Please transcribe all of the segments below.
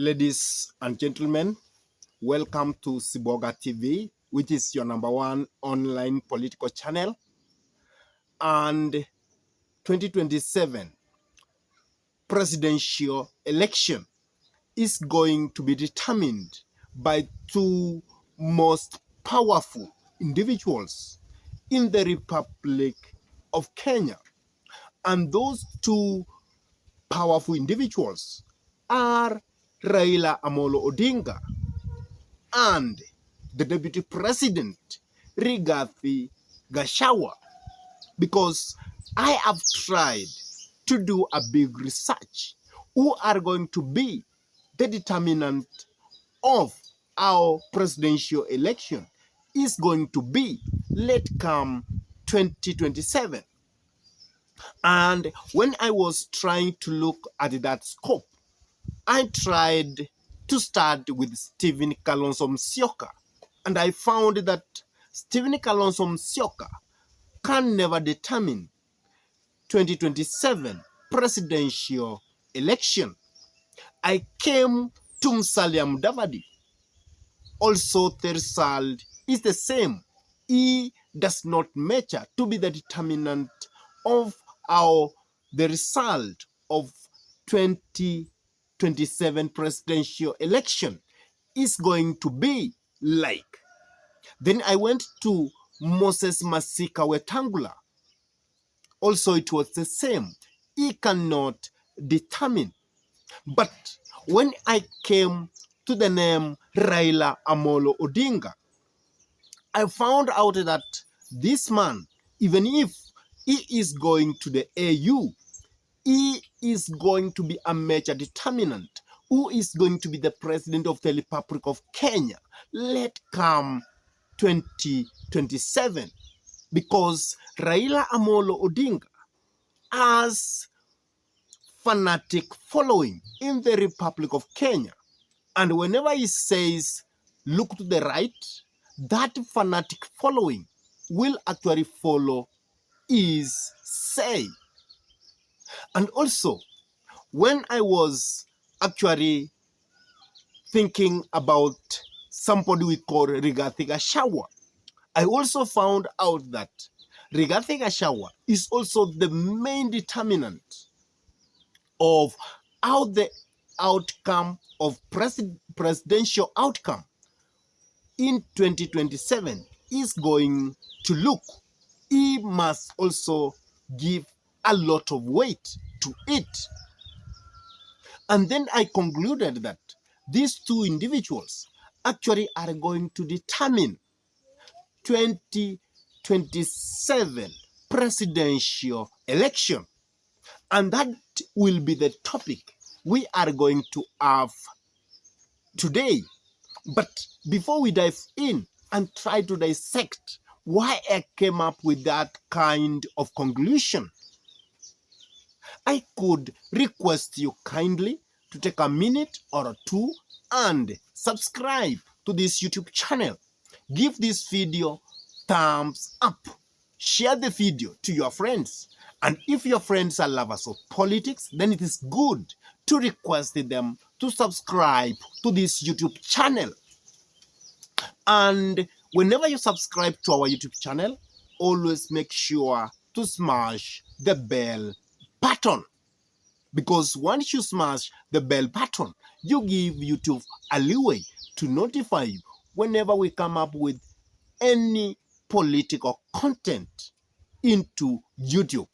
Ladies and gentlemen, welcome to Siboga TV, which is your #1 online political channel. And 2027 presidential election is going to be determined by two most powerful individuals in the Republic of Kenya. And those two powerful individuals are Raila Amolo Odinga and the Deputy President Rigathi Gachagua, because I have tried to do a big research who are going to be the determinant of our presidential election is going to be let come 2027. And when I was trying to look at that scope, I tried to start with Stephen Kalonzo Musyoka, and I found that Stephen Kalonzo Musyoka can never determine 2027 presidential election. I came to Musalia Mudavadi. Also, the result is the same. He does not matter to be the determinant of the result of 2027 presidential election is going to be like. Then I went to Moses Masika Wetangula. Also, it was the same. He cannot determine. But when I came to the name Raila Amolo Odinga, I found out that this man, even if he is going to the AU, he is going to be a major determinant who is going to be the president of the Republic of Kenya. Let come 2027, because Raila Amolo Odinga has fanatic following in the Republic of Kenya. And whenever he says, look to the right, that fanatic following will actually follow his say. And also, when I was actually thinking about somebody we call Rigathi Gachagua, I also found out that Rigathi Gachagua is also the main determinant of how the outcome of presidential outcome in 2027 is going to look. He must also give a lot of weight to it. And then I concluded that these two individuals actually are going to determine 2027 presidential election. And that will be the topic we are going to have today. But before we dive in and try to dissect why I came up with that kind of conclusion, I could request you kindly to take a minute or two and subscribe to this YouTube channel. Give this video thumbs up. Share the video to your friends. And if your friends are lovers of politics, then it is good to request them to subscribe to this YouTube channel. And whenever you subscribe to our YouTube channel, always make sure to smash the bell button. Because once you smash the bell button, you give YouTube a leeway to notify you whenever we come up with any political content into YouTube.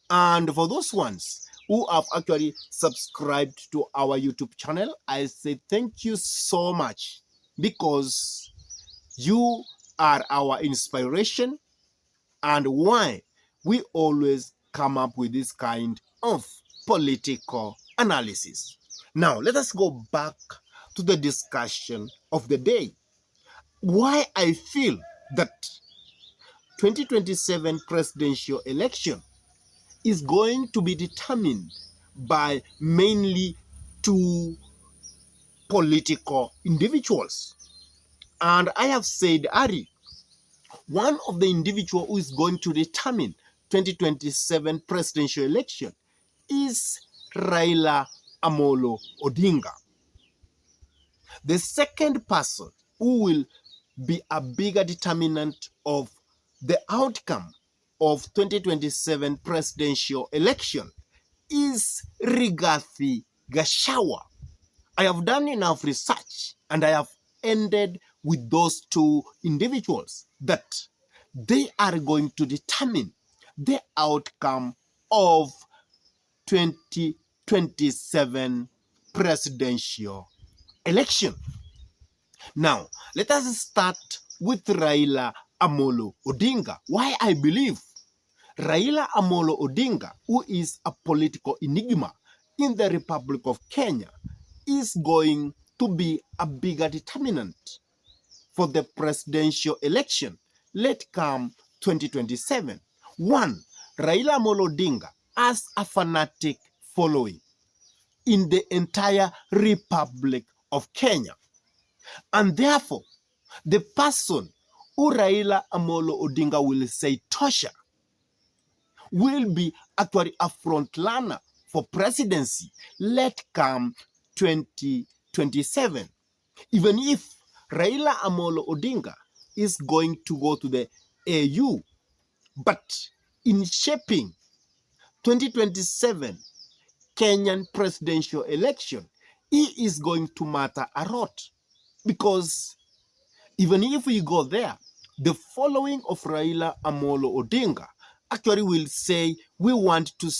And for those ones who have actually subscribed to our YouTube channel, I say thank you so much, because you are our inspiration and why we always come up with this kind of political analysis. Now, let us go back to the discussion of the day. Why I feel that 2027 presidential election is going to be determined by mainly two political individuals. And I have said, Ari, one of the individuals who is going to determine 2027 presidential election is Raila Amolo Odinga. The second person who will be a bigger determinant of the outcome of 2027 presidential election is Rigathi Gachagua. I have done enough research and I have ended with those two individuals that they are going to determine the outcome of 2027 presidential election. Now, let us start with Raila Amolo Odinga. Why I believe Raila Amolo Odinga, who is a political enigma in the Republic of Kenya, is going to be a bigger determinant for the presidential election let come 2027. One, Raila Amolo Odinga has a fanatic following in the entire Republic of Kenya. And therefore, the person who Raila Amolo Odinga will say Tosha will be actually a frontliner for presidency let come 2027. Even if Raila Amolo Odinga is going to go to the AU, but in shaping 2027 Kenyan presidential election, he is going to matter a lot. Because even if we go there, the following of Raila Amolo Odinga actually will say, we want to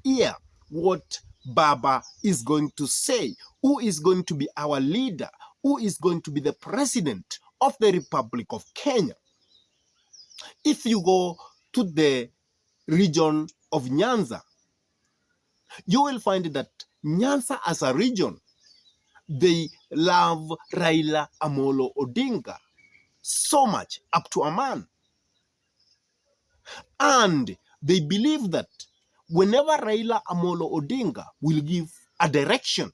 hear what Baba is going to say, who is going to be our leader, who is going to be the president of the Republic of Kenya. If you go to the region of Nyanza, you will find that Nyanza as a region, they love Raila Amolo Odinga so much, up to a man. And they believe that whenever Raila Amolo Odinga will give a direction,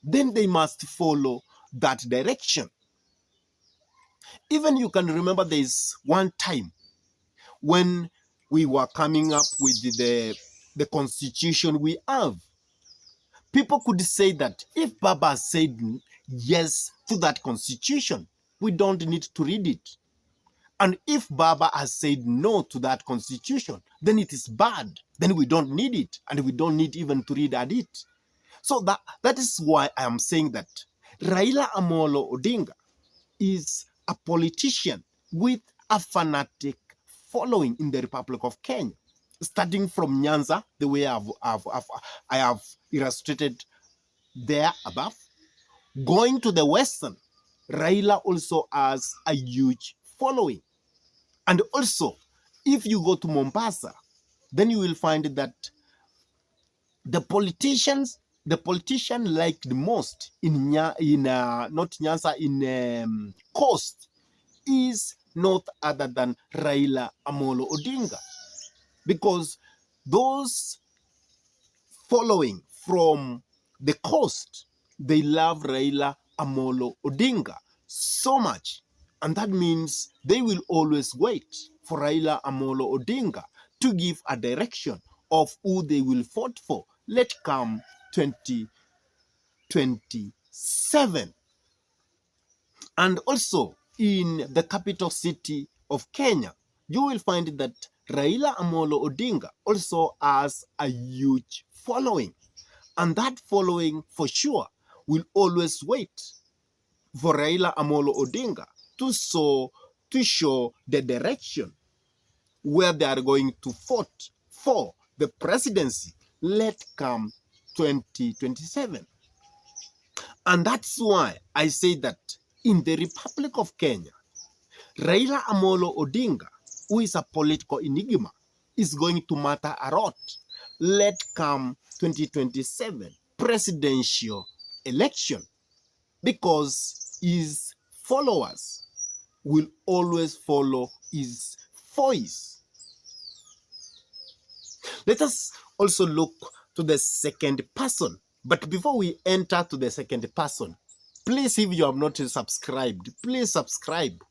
then they must follow that direction. Even you can remember there is one time when we were coming up with the constitution we have. People could say that if Baba said yes to that constitution, we don't need to read it. And if Baba has said no to that constitution, then it is bad. Then we don't need it, and we don't need even to read at it. So that is why I am saying that Raila Amolo Odinga is a politician with a fanatic following in the Republic of Kenya. Starting from Nyanza, the way I have illustrated there above, going to the Western, Raila also has a huge following. And also, if you go to Mombasa, then you will find that the politician liked most in not Nyanza, in Coast, is not other than Raila Amolo Odinga. Because those following from the Coast, they love Raila Amolo Odinga so much. And that means they will always wait for Raila Amolo Odinga to give a direction of who they will vote for. Let come 2027. And also in the capital city of Kenya, you will find that Raila Amolo Odinga also has a huge following. And that following for sure will always wait for Raila Amolo Odinga to show the direction where they are going to vote for the presidency let come 2027. And that's why I say that in the Republic of Kenya, Raila Amolo Odinga, who is a political enigma, is going to matter a lot let come 2027 presidential election, because his followers will always follow his voice. Let us also look to the second person. But before we enter to the second person, please, if you have not subscribed, please subscribe.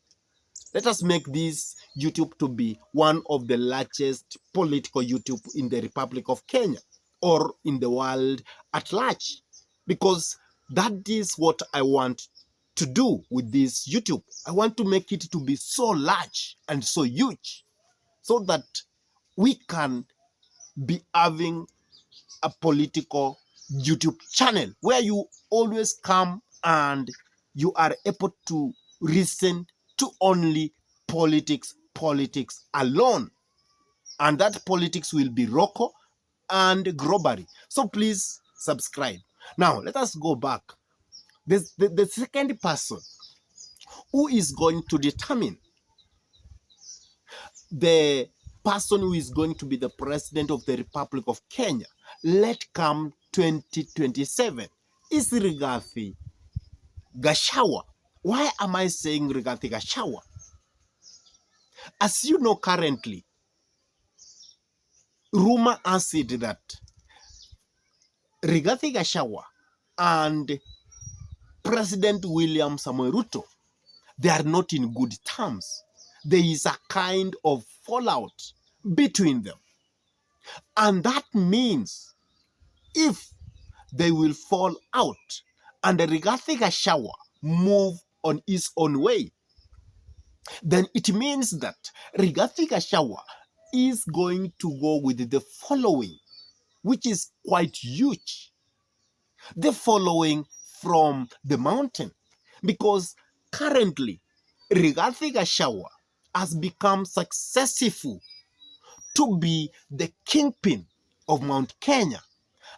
Let us make this YouTube to be one of the largest political YouTube in the Republic of Kenya. or in the world at large, because that is what I want to do with this YouTube. I want to make it to be so large and so huge so that we can be having a political YouTube channel where you always come and you are able to listen to only politics alone. And that politics will be local and globally. So please subscribe. Now, let us go back. The second person who is going to determine the person who is going to be the president of the Republic of Kenya, let come 2027, is Rigathi Gachagua. Why am I saying Rigathi Gachagua? As you know, currently, rumor has it that Rigathi Gachagua and President William Samoei Ruto, they are not in good terms. There is a kind of fallout between them. And that means if they will fall out and Rigathi Gachagua move on his own way, then it means that Rigathi Gachagua is going to go with the following, which is quite huge. The following from the mountain, because currently Rigathi Gachagua has become successful to be the kingpin of Mount Kenya.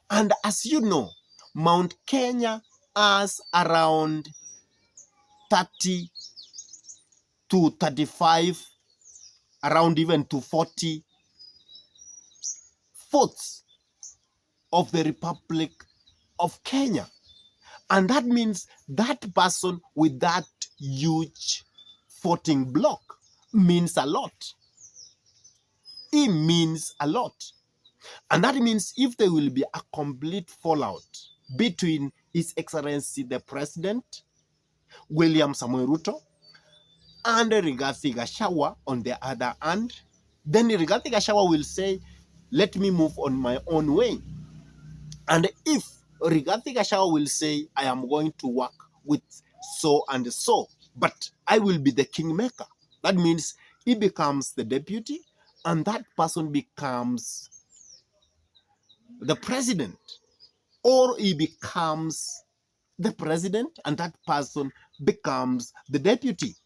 And as you know, Mount Kenya has around 30 to 35, around even to 40 fourths of the Republic of Kenya. And that means that person with that huge voting block means a lot. It means a lot. And that means if there will be a complete fallout between His Excellency the President, William Samoei Ruto, and Rigathi Gachagua on the other hand, then Rigathi Gachagua will say, let me move on my own way. And if Rigathi Gachagua will say, I am going to work with so and so, but I will be the kingmaker. That means he becomes the deputy and that person becomes the president. Or he becomes the president and that person becomes the deputy.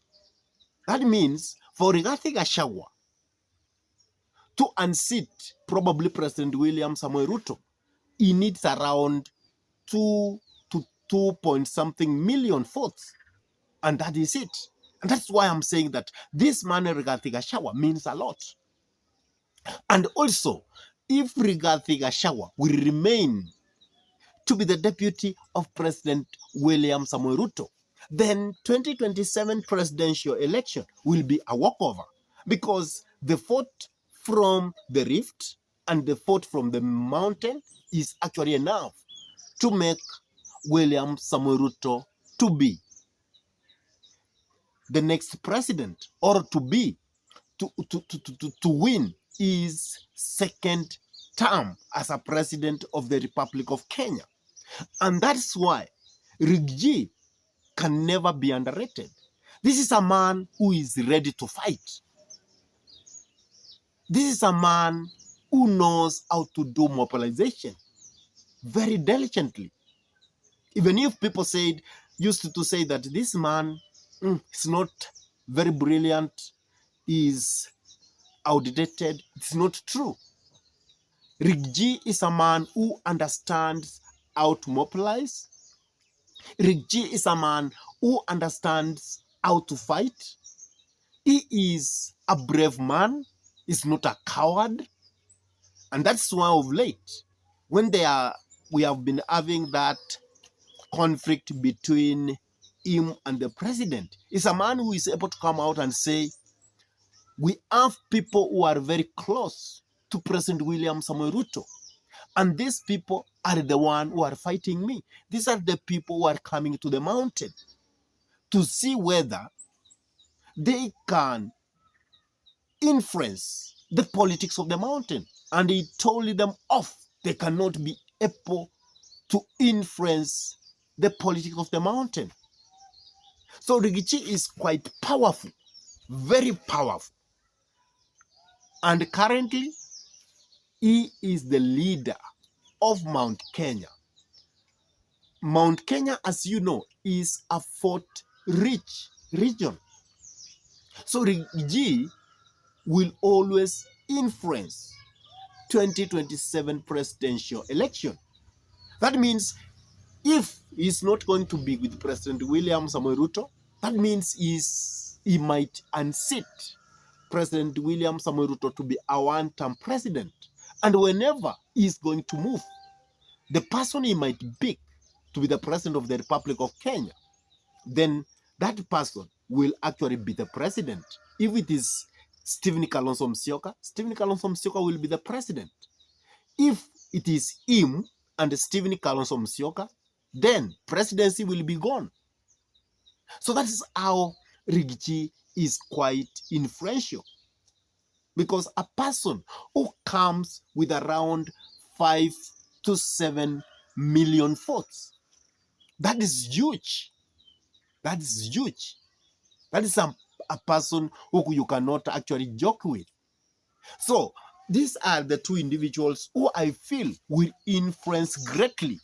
That means for Rigathi Gachagua to unseat probably President William Samoei Ruto, he needs around 2 to 2-point-something million votes. And that is it. And that's why I'm saying that this man, Rigathi Gachagua, means a lot. And also, if Rigathi Gachagua will remain to be the deputy of President William Samoei Ruto, then 2027 presidential election will be a walkover, because the vote from the rift and the vote from the mountain is actually enough to make William Samoei Ruto to be the next president, or to win his second term as a president of the Republic of Kenya. And that's why Rigji can never be underrated. This is a man who is ready to fight. This is a man who knows how to do mobilization very diligently. Even if people used to say that this man is not very brilliant, is outdated, it's not true. Rigji is a man who understands how to mobilize. Rigji is a man who understands how to fight. He is a brave man. He's not a coward. And that's why of late, when we have been having that conflict between him and the president, is a man who is able to come out and say, we have people who are very close to President William Samoei Ruto. And these people are the ones who are fighting me. These are the people who are coming to the mountain to see whether they can influence the politics of the mountain. And he told them off they cannot be able to influence the politics of the mountain. So Rigathi is quite powerful, very powerful. And currently, he is the leader of Mount Kenya. Mount Kenya, as you know, is a fort-rich region. So Rigathi will always influence 2027 presidential election. That means if he's not going to be with President William Samoei Ruto, that means he might unseat President William Samoei Ruto to be a one-term president. And whenever he's going to move, the person he might pick to be the president of the Republic of Kenya, then that person will actually be the president. If it is Stephen Kalonzo Musyoka, Stephen Kalonzo Musyoka will be the president. If it is him and Stephen Kalonzo Musyoka, then presidency will be gone. So that is how Rigathi is quite influential. Because a person who comes with around 5 to 7 million votes, that is huge. That is huge. That is a person who you cannot actually joke with. So these are the two individuals who I feel will influence greatly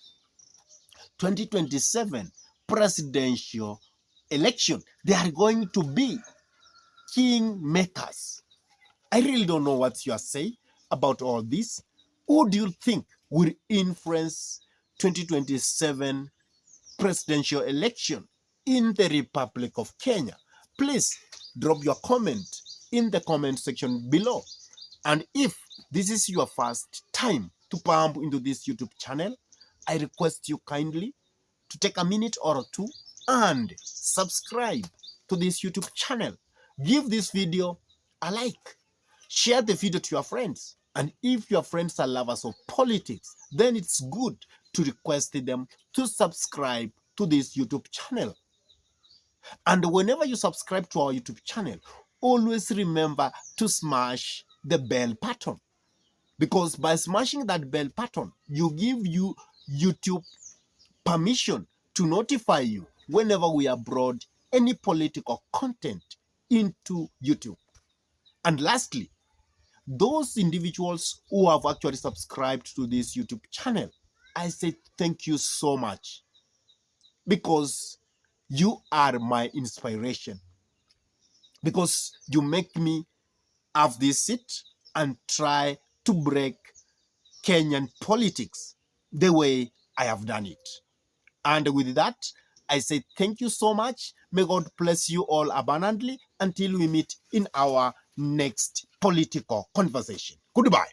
2027 presidential election. They are going to be king makers. I really don't know what you are saying about all this. Who do you think will influence 2027 presidential election in the Republic of Kenya? Please drop your comment in the comment section below. And if this is your first time to pump into this YouTube channel, I request you kindly to take a minute or two and subscribe to this YouTube channel. Give this video a like. Share the video to your friends. And if your friends are lovers of politics, then it's good to request them to subscribe to this YouTube channel. And whenever you subscribe to our YouTube channel, always remember to smash the bell button. Because by smashing that bell button, you give YouTube permission to notify you whenever we upload any political content into YouTube. And lastly, those individuals who have actually subscribed to this YouTube channel, I say thank you so much, because you are my inspiration, because you make me have this seat and try to break Kenyan politics the way I have done it. And with that, I say thank you so much. May God bless you all abundantly until we meet in our next political conversation. Goodbye.